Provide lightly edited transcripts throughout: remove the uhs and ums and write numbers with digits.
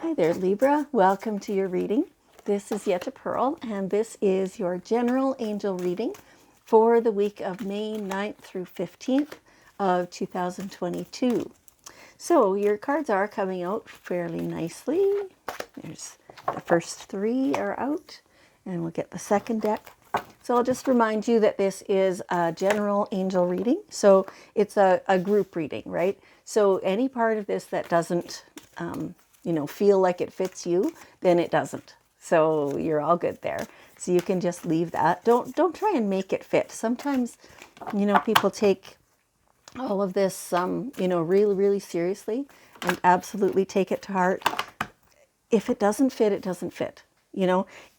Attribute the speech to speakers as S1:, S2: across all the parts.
S1: Hi there, Libra. Welcome to your reading. This is Yetta Pearl, and this is your general angel reading for the week of May 9th through 15th of 2022. So your cards are coming out fairly nicely. There's the first three are out, and we'll get the second deck. So I'll just remind you that this is a general angel reading. So it's a group reading, right? So any part of this that doesn't feel like it fits you, then it doesn't. So you're all good there. So you can just leave that. Don't try and make it fit. Sometimes, people take all of this, really, really seriously and absolutely take it to heart. If it doesn't fit, it doesn't fit.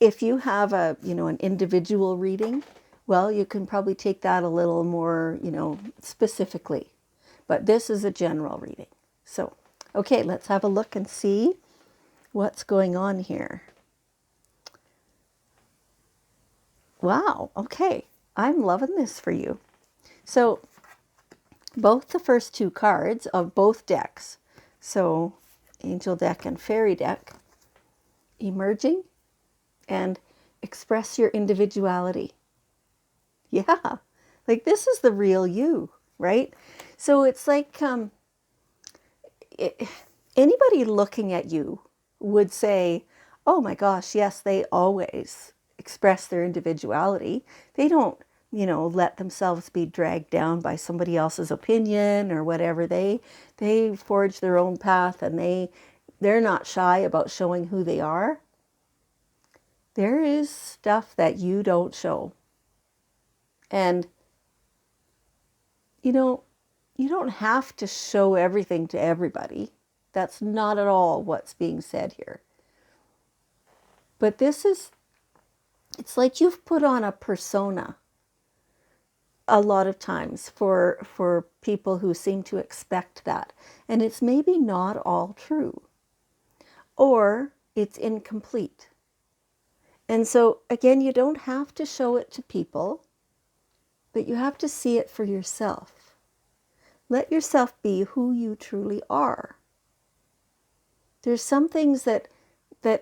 S1: If you have an individual reading, well, you can probably take that a little more, specifically. But this is a general reading. So, okay, let's have a look and see what's going on here. Wow, okay. I'm loving this for you. So, both the first two cards of both decks, so Angel deck and Fairy deck, emerging and express your individuality. Yeah, like this is the real you, right? So it's like anybody looking at you would say, oh my gosh, yes, they always express their individuality. They don't, let themselves be dragged down by somebody else's opinion or whatever. They forge their own path, and they're not shy about showing who they are. There is stuff that you don't show. And, you don't have to show everything to everybody. That's not at all what's being said here. But it's like you've put on a persona a lot of times for people who seem to expect that. And it's maybe not all true. Or it's incomplete. And so, again, you don't have to show it to people, but you have to see it for yourself. Let yourself be who you truly are. There's some things that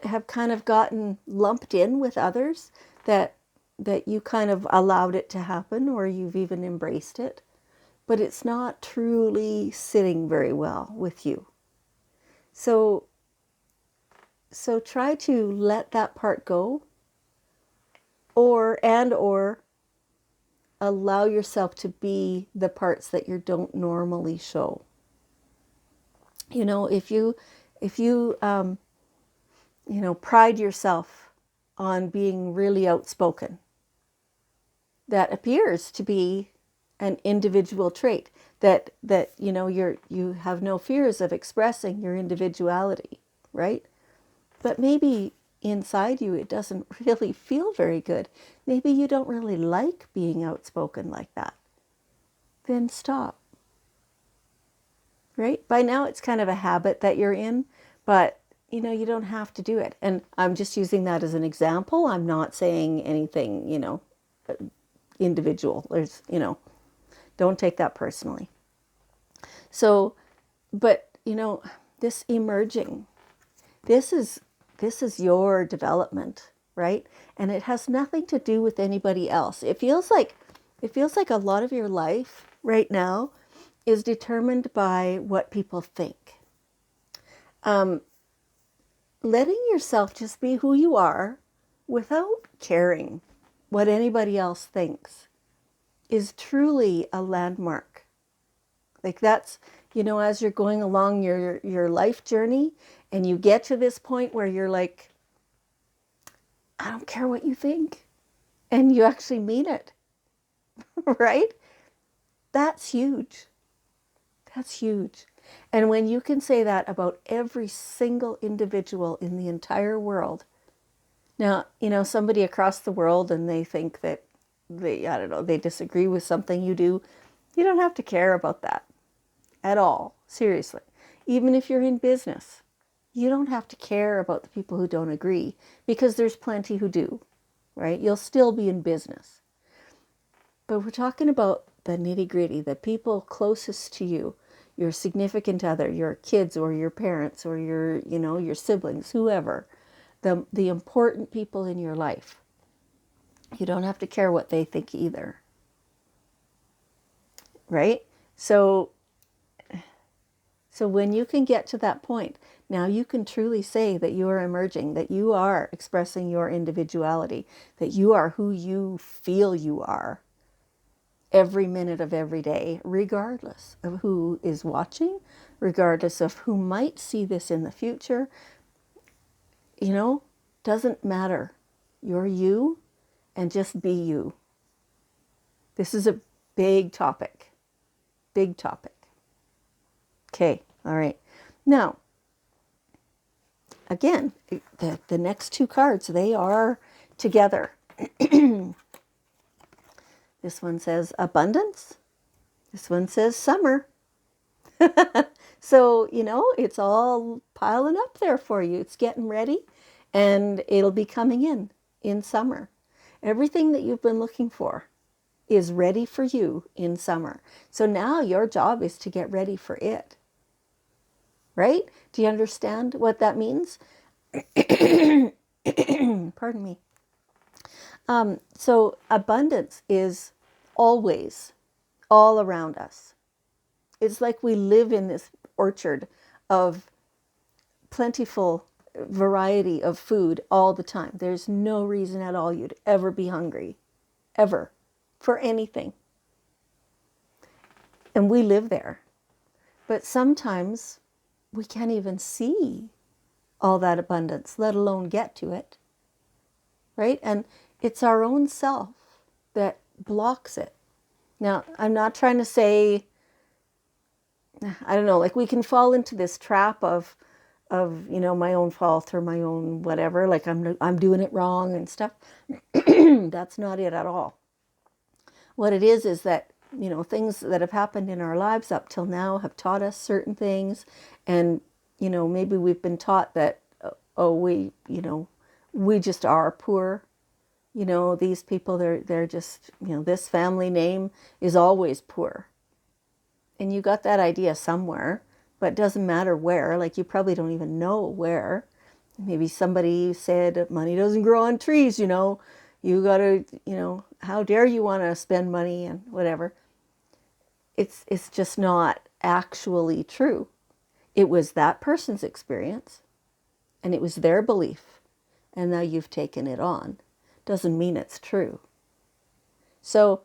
S1: have kind of gotten lumped in with others that you kind of allowed it to happen, or you've even embraced it, but it's not truly sitting very well with you. So try to let that part go, or allow yourself to be the parts that you don't normally show. If you pride yourself on being really outspoken, that appears to be an individual trait, that you have no fears of expressing your individuality, right? But maybe inside you it doesn't really feel very good. Maybe you don't really like being outspoken like that. Then stop. Right? By now it's kind of a habit that you're in, but you don't have to do it. And I'm just using that as an example. I'm not saying anything, individual. There's, don't take that personally. So, but, this emerging, this is your development, right? And it has nothing to do with anybody else. It feels like a lot of your life right now is determined by what people think. Letting yourself just be who you are without caring what anybody else thinks is truly a landmark. Like that's, as you're going along your life journey and you get to this point where you're like, I don't care what you think. And you actually mean it, right? That's huge. That's huge. And when you can say that about every single individual in the entire world, now, somebody across the world and they think that they disagree with something you do, you don't have to care about that at all. Seriously. Even if you're in business, you don't have to care about the people who don't agree, because there's plenty who do, right? You'll still be in business. But we're talking about the nitty-gritty, the people closest to you, your significant other, your kids or your parents or your, your siblings, whoever, the important people in your life. You don't have to care what they think either. Right? So when you can get to that point, now you can truly say that you are emerging, that you are expressing your individuality, that you are who you feel you are every minute of every day, regardless of who is watching, regardless of who might see this in the future. Doesn't matter. You're you, and just be you. This is a big topic. Big topic. Okay, all right. Now, again, the next two cards, they are together. This one says abundance. This one says summer. So, it's all piling up there for you. It's getting ready, and it'll be coming in summer. Everything that you've been looking for is ready for you in summer. So now your job is to get ready for it. Right? Do you understand what that means? Pardon me. So abundance is always all around us. It's like we live in this orchard of plentiful variety of food all the time. There's no reason at all you'd ever be hungry, ever, for anything. And we live there. But sometimes we can't even see all that abundance, let alone get to it. Right? And it's our own self that blocks it. Now, I'm not trying to say, I don't know, like we can fall into this trap of my own fault or my own whatever, like I'm doing it wrong and stuff. That's not it at all. What it is that, things that have happened in our lives up till now have taught us certain things. And, maybe we've been taught that, we just are poor. These people, they're just, this family name is always poor. And you got that idea somewhere, but it doesn't matter where. Like you probably don't even know where. Maybe somebody said money doesn't grow on trees, you got to, how dare you want to spend money and whatever. It's just not actually true. It was that person's experience and it was their belief. And now you've taken it on. Doesn't mean it's true. So,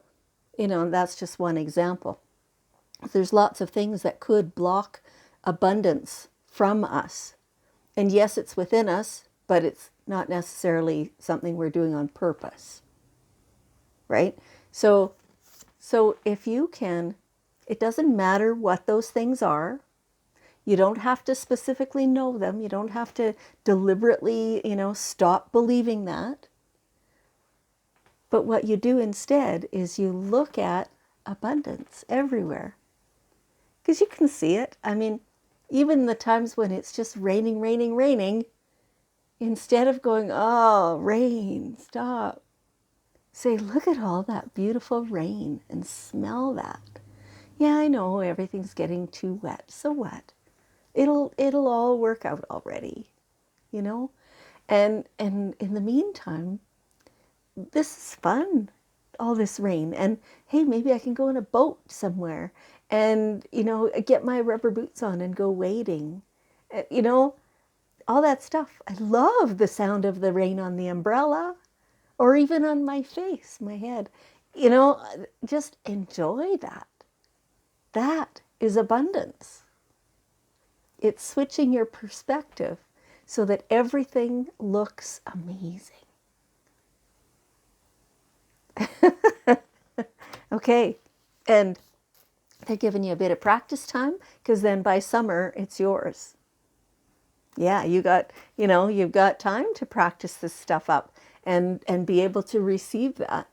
S1: that's just one example. There's lots of things that could block abundance from us. And yes, it's within us, but it's not necessarily something we're doing on purpose. Right? So if you can, it doesn't matter what those things are. You don't have to specifically know them. You don't have to deliberately, stop believing that. But what you do instead is you look at abundance everywhere. Because you can see it. I mean, even the times when it's just raining, raining, raining, instead of going, oh, rain, stop. Say, look at all that beautiful rain and smell that. Yeah, I know everything's getting too wet. So what? It'll all work out already, And in the meantime, this is fun, all this rain. And hey, maybe I can go in a boat somewhere and, get my rubber boots on and go wading. All that stuff. I love the sound of the rain on the umbrella or even on my face, my head. Just enjoy that. That is abundance. It's switching your perspective so that everything looks amazing. Okay, and they're giving you a bit of practice time because then by summer it's yours. Yeah, you've got time to practice this stuff up and be able to receive that.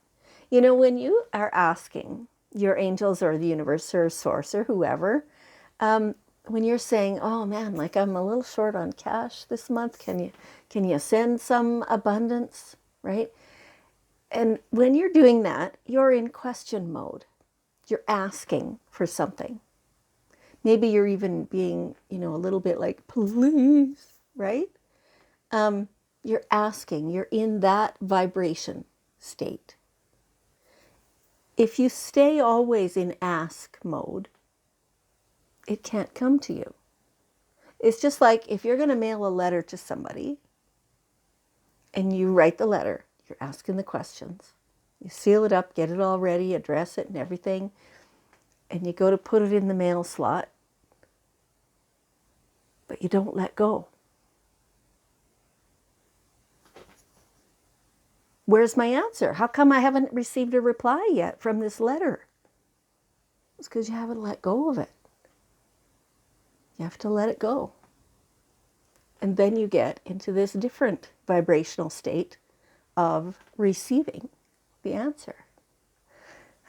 S1: When you are asking your angels or the universe or source or whoever, when you're saying, oh man, like I'm a little short on cash this month, can you send some abundance, right? And when you're doing that, you're in question mode. You're asking for something. Maybe you're even being, a little bit like, please, right? You're asking, you're in that vibration state. If you stay always in ask mode, it can't come to you. It's just like if you're going to mail a letter to somebody and you write the letter, you're asking the questions, you seal it up, get it all ready, address it and everything, and you go to put it in the mail slot, but you don't let go. Where's my answer? How come I haven't received a reply yet from this letter? It's because you haven't let go of it. You have to let it go. And then you get into this different vibrational state of receiving the answer.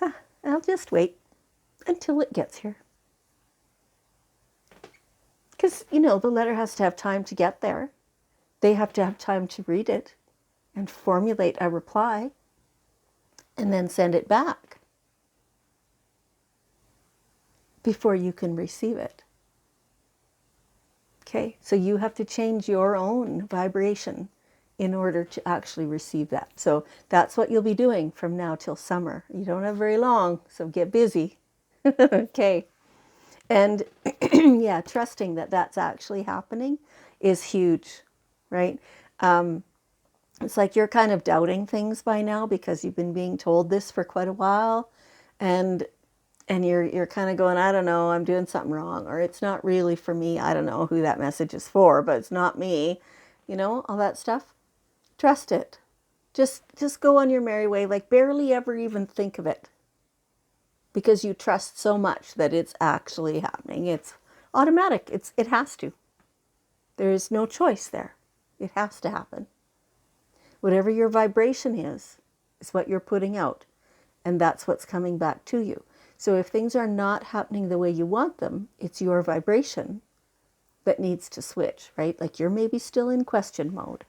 S1: I'll just wait until it gets here. Because, the letter has to have time to get there. They have to have time to read it and formulate a reply and then send it back before you can receive it. Okay, so you have to change your own vibration in order to actually receive that. So that's what you'll be doing from now till summer. You don't have very long, so get busy. Okay. And yeah, trusting that that's actually happening is huge, right? It's like you're kind of doubting things by now because you've been being told this for quite a while, and you're kind of going, I don't know, I'm doing something wrong, or it's not really for me. I don't know who that message is for, but it's not me. All that stuff. Trust it. Just go on your merry way, like barely ever even think of it, because you trust so much that it's actually happening. It's automatic. It has to. There is no choice there. It has to happen. Whatever your vibration is what you're putting out, and that's what's coming back to you. So if things are not happening the way you want them, it's your vibration that needs to switch, right? Like you're maybe still in question mode.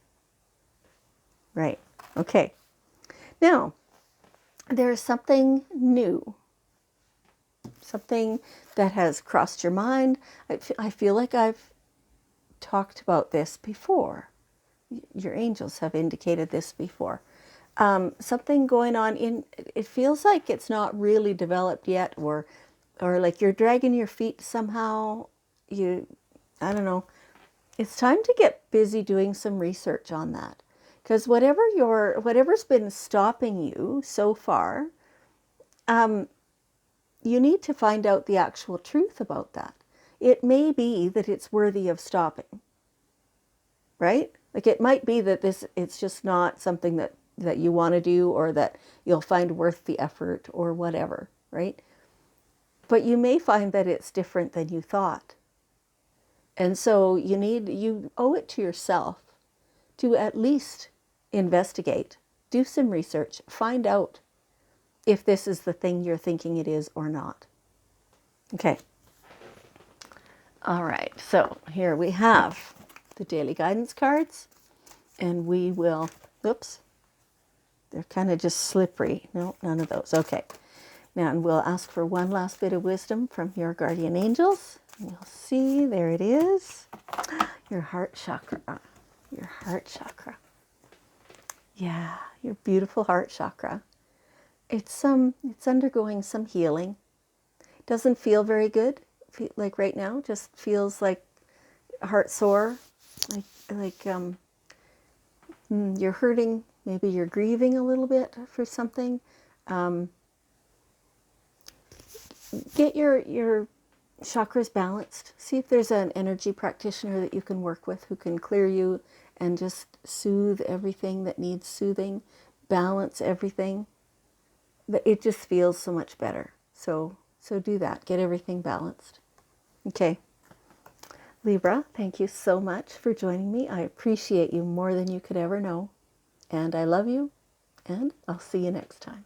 S1: Right. Okay. Now, there is something new, something that has crossed your mind. I feel like I've talked about this before. Your angels have indicated this before. Something going on it feels like it's not really developed yet, or like you're dragging your feet somehow. I don't know. It's time to get busy doing some research on that. Because whatever's been stopping you so far, you need to find out the actual truth about that. It may be that it's worthy of stopping, right? Like it might be that it's just not something that you want to do, or that you'll find worth the effort or whatever, right? But you may find that it's different than you thought. And so you owe it to yourself to at least investigate, do some research, find out if this is the thing you're thinking it is or not. Okay. All right. So here we have the daily guidance cards, and we will, oops, they're kind of just slippery. No, none of those. Okay. Now, and we'll ask for one last bit of wisdom from your guardian angels. We'll see, there it is. Your heart chakra. Your heart chakra. Yeah, your beautiful heart chakra. It's undergoing some healing. It doesn't feel very good, like right now. Just feels like heart sore, like you're hurting. Maybe you're grieving a little bit for something. Get your chakras balanced. See if there's an energy practitioner that you can work with who can clear you and just soothe everything that needs soothing, balance everything. It just feels so much better. So do that. Get everything balanced. Okay. Libra, thank you so much for joining me. I appreciate you more than you could ever know. And I love you, and I'll see you next time.